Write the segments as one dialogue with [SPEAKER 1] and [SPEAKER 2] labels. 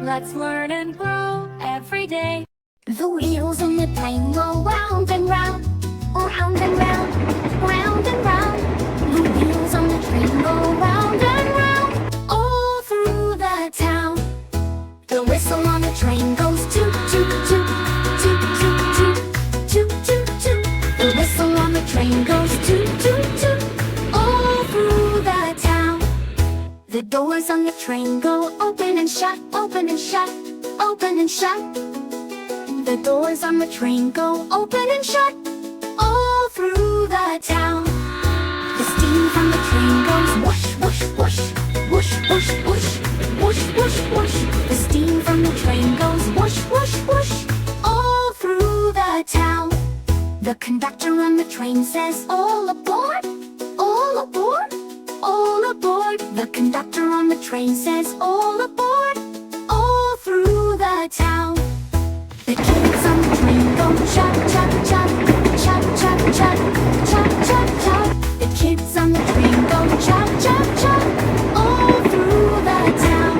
[SPEAKER 1] Let's learn and grow every day.
[SPEAKER 2] The wheels on the train go round and round, round and round, round and round. The wheels on the train go round and round, all through the town. The whistle on the train goes toot, toot, toot, toot, toot, toot, toot, toot, toot. The whistle on the train goes toot, toot, toot, all through the town. The doors on the train go open and shut, open and shut, open and shut. The doors on the train go open and shut, all through the town. The steam from the train goes whoosh, whoosh, whoosh, whoosh, whoosh, whoosh, whoosh, whoosh, whoosh. The steam from the train goes whoosh, whoosh, whoosh, all through the town. The conductor on the train says, all aboard, all aboard, all aboard. The conductor on the train says, all aboard, all through the town. The kids on the train go chug, chug, chug, chug, chug, chug, chug, chug, chug. The kids on the train go chug, chug, chug, all through the town.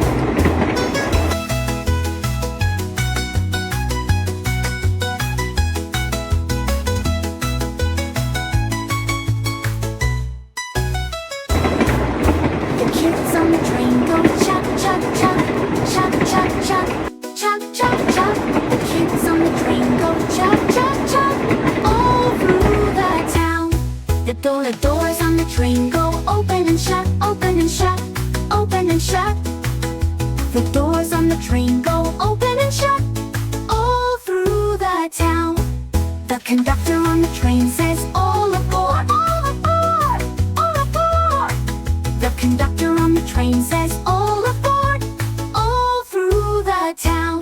[SPEAKER 2] The kids on the train go chug, chug, chug, chug, chug, chug, chug, chug, chug. The kids on the train go chug, chug, chug, all through the town. The doors on the train go open and shut, open and shut, open and shut. The doors on the train go open and shut, all through the town. The conductor on the train says, all aboard, all aboard, all aboard. The conductor on the train says, all aboard, all through the town.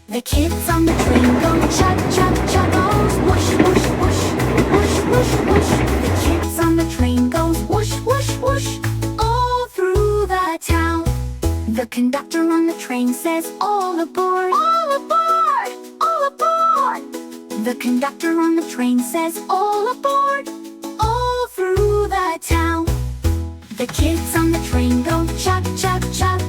[SPEAKER 2] The kids on the train go chug, chug, chug, goes whoosh, whoosh, whoosh, whoosh, whoosh, whoosh. The kids on the train goes whoosh, whoosh, whoosh, all through the town. The conductor on the train says, all aboard, all aboard, all aboard. The conductor on the train says, all aboard, all through the town. The kids on the train go chug, chug, chug,